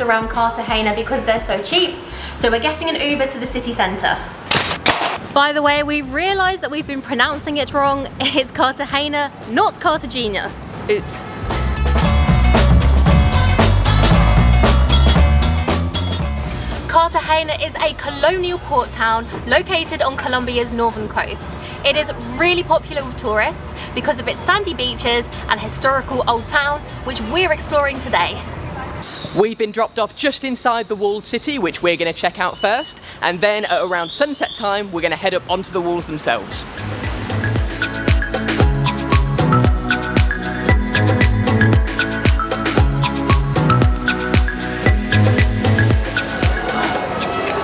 around Cartagena because they're so cheap, so we're getting an Uber to the city centre. By the way, we've realised that we've been pronouncing it wrong. It's Cartagena, not Cartagena. Oops. Cartagena is a colonial port town located on Colombia's northern coast. It is really popular with tourists because of its sandy beaches and historical old town, which we're exploring today. We've been dropped off just inside the walled city, which we're going to check out first, and then at around sunset time we're going to head up onto the walls themselves.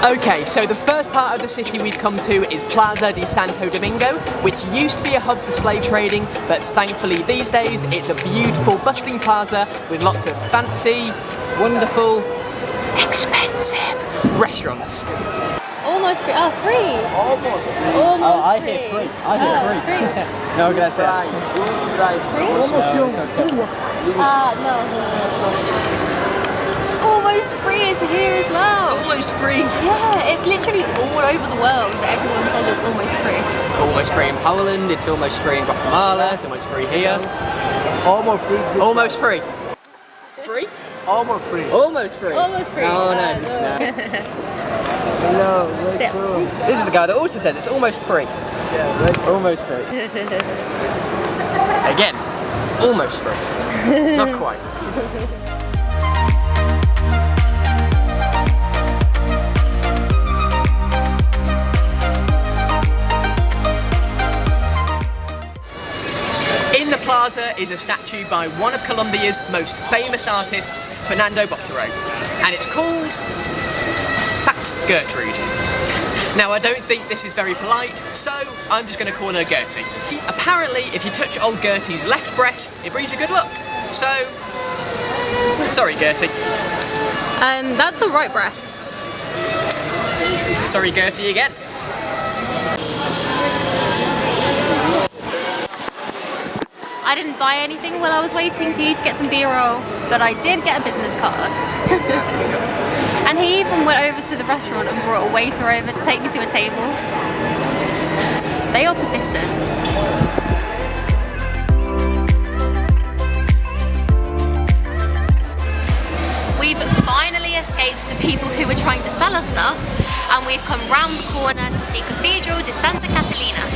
Okay, so the first part of the city we've come to is Plaza de Santo Domingo, which used to be a hub for slave trading, but thankfully these days it's a beautiful, bustling plaza with lots of fancy, wonderful, expensive restaurants. Almost free. Oh, free! Almost free. Almost I free. hear free. I hear free. No, gracias. Free? No. Almost free is here as well. Almost free? Yeah, it's literally all over the world that everyone says it's almost free. It's almost free in Poland, it's almost free in Guatemala, it's almost free here. Almost free. Almost free. Free? Almost free. Almost free. Almost free. Oh, no. Hello, Sit. cool. This is the guy that also said it's almost free. Yeah, right. Almost free. Again, almost free. Not quite. In the plaza is a statue by one of Colombia's most famous artists, Fernando Botero, and it's called Fat Gertrude. Now, I don't think this is very polite, so I'm just going to call her Gertie. Apparently, if you touch old Gertie's left breast, it brings you good luck. So, sorry Gertie. That's the right breast. Sorry Gertie again. I didn't buy anything while I was waiting for you to get some B-roll, but I did get a business card. And he even went over to the restaurant and brought a waiter over to take me to a table. They are persistent. We've finally escaped the people who were trying to sell us stuff, and we've come round the corner to see Cathedral de Santa Catalina.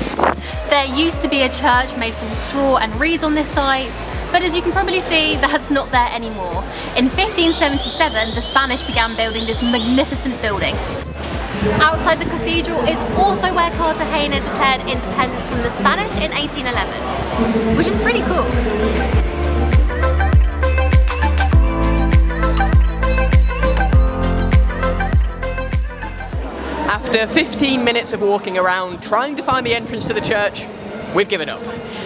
There used to be a church made from straw and reeds on this site, but as you can probably see, that's not there anymore. In 1577, the Spanish began building this magnificent building. Outside the cathedral is also where Cartagena declared independence from the Spanish in 1811, which is pretty cool. After 15 minutes of walking around trying to find the entrance to the church, we've given up.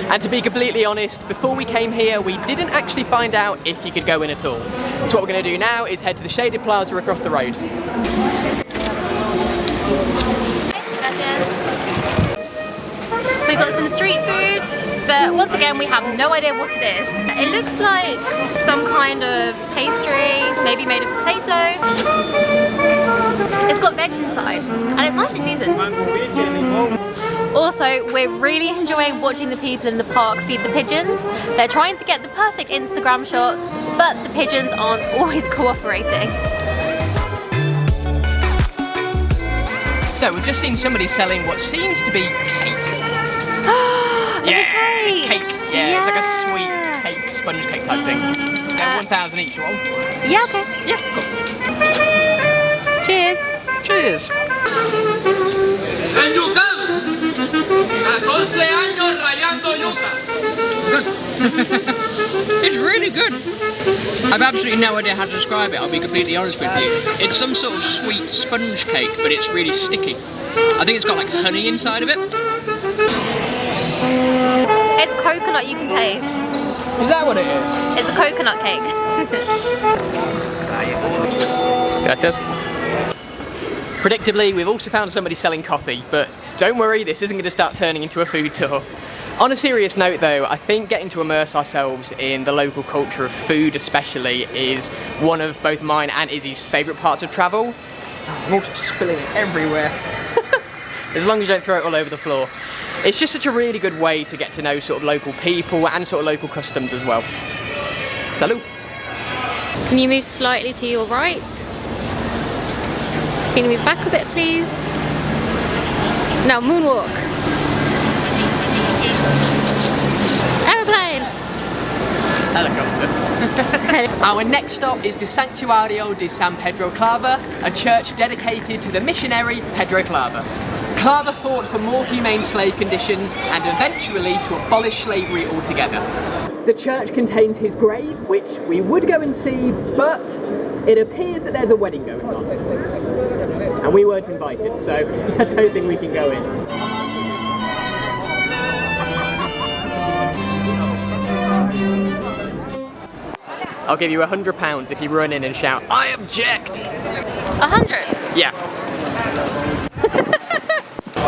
And to be completely honest, before we came here, we didn't actually find out if you could go in at all. So what we're going to do now is head to the shaded plaza across the road. We got some street food, but once again we have no idea what it is. It looks like some kind of pastry, maybe made of potato. It's got veg inside, and it's nicely seasoned. Also, we're really enjoying watching the people in the park feed the pigeons. They're trying to get the perfect Instagram shot, but the pigeons aren't always cooperating. So we've just seen somebody selling what seems to be cake. Is it cake? It's cake. Yeah, it's like a sweet cake, sponge cake type thing. 1,000 each, you want? Yeah, okay. Yeah, cool. Cheers. Cheers. En Yucatán, 14 años rayando yuca. It's really good. I've absolutely no idea how to describe it, I'll be completely honest with you. It's some sort of sweet sponge cake, but it's really sticky. I think it's got like honey inside of it. It's coconut you can taste. Is that what it is? It's a coconut cake. Gracias. Predictably, we've also found somebody selling coffee, but don't worry, this isn't going to start turning into a food tour. On a serious note though, I think getting to immerse ourselves in the local culture of food especially is one of both mine and Izzy's favourite parts of travel. Oh, I'm also spilling it everywhere. As long as you don't throw it all over the floor. It's just such a really good way to get to know sort of local people and sort of local customs as well. Salut! Can you move slightly to your right? Can you move back a bit, please? Now moonwalk. Aeroplane. Helicopter. Our next stop is the Santuario de San Pedro Claver, a church dedicated to the missionary Pedro Claver. Claver fought for more humane slave conditions and eventually to abolish slavery altogether. The church contains his grave, which we would go and see, but it appears that there's a wedding going on. And we weren't invited, so I don't think we can go in. I'll give you £100 if you run in and shout, "I object!" 100? Yeah.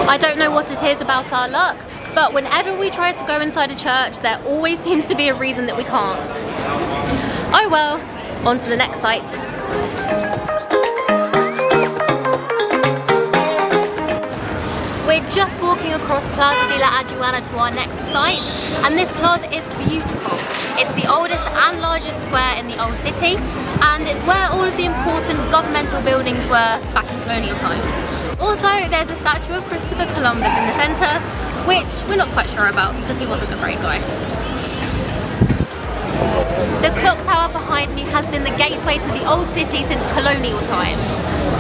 I don't know what it is about our luck, but whenever we try to go inside a church, there always seems to be a reason that we can't. Oh well, on to the next site. We're just walking across Plaza de la Joana to our next site, and this plaza is beautiful. It's the oldest and largest square in the old city, and it's where all of the important governmental buildings were back in colonial times. Also, there's a statue of Christopher Columbus in the centre, which we're not quite sure about because he wasn't a great guy. The clock tower behind me has been the gateway to the old city since colonial times.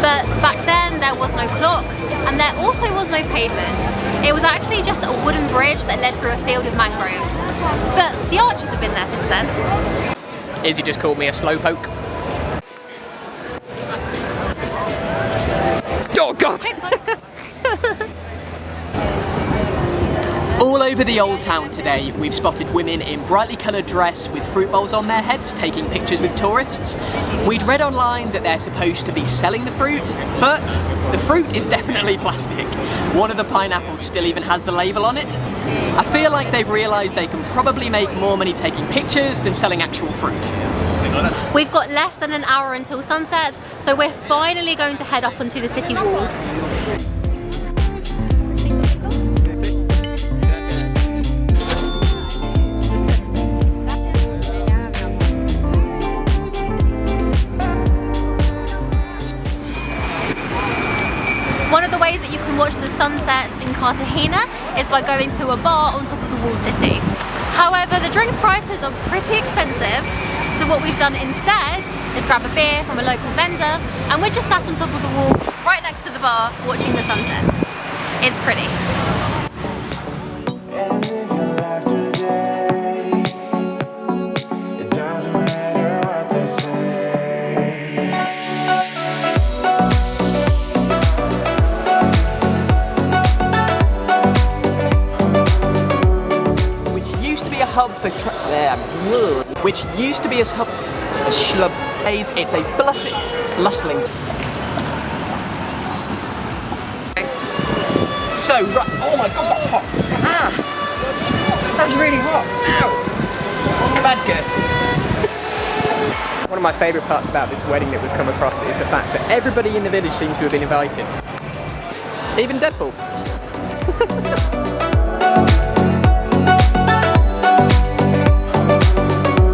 But back then there was no clock, and there also was no pavement. It was actually just a wooden bridge that led through a field of mangroves. But the arches have been there since then. Izzy just called me a slowpoke. Oh God! All over the old town today, we've spotted women in brightly coloured dress with fruit bowls on their heads taking pictures with tourists. We'd read online that they're supposed to be selling the fruit, but the fruit is definitely plastic. One of the pineapples still even has the label on it. I feel like they've realised they can probably make more money taking pictures than selling actual fruit. We've got less than an hour until sunset, so we're finally going to head up onto the city walls. One of the ways that you can watch the sunset in Cartagena is by going to a bar on top of the walled city. However, the drinks prices are pretty expensive, so what we've done instead is grab a beer from a local vendor, and we're just sat on top of the wall, right next to the bar, watching the sunset. It's pretty. Hub for which used to be a hub. A schlub. It's a bustling. So, right, oh my God, that's hot. Ah, that's really hot. Ow. Bad gut. One of my favourite parts about this wedding that we've come across is the fact that everybody in the village seems to have been invited. Even Deadpool.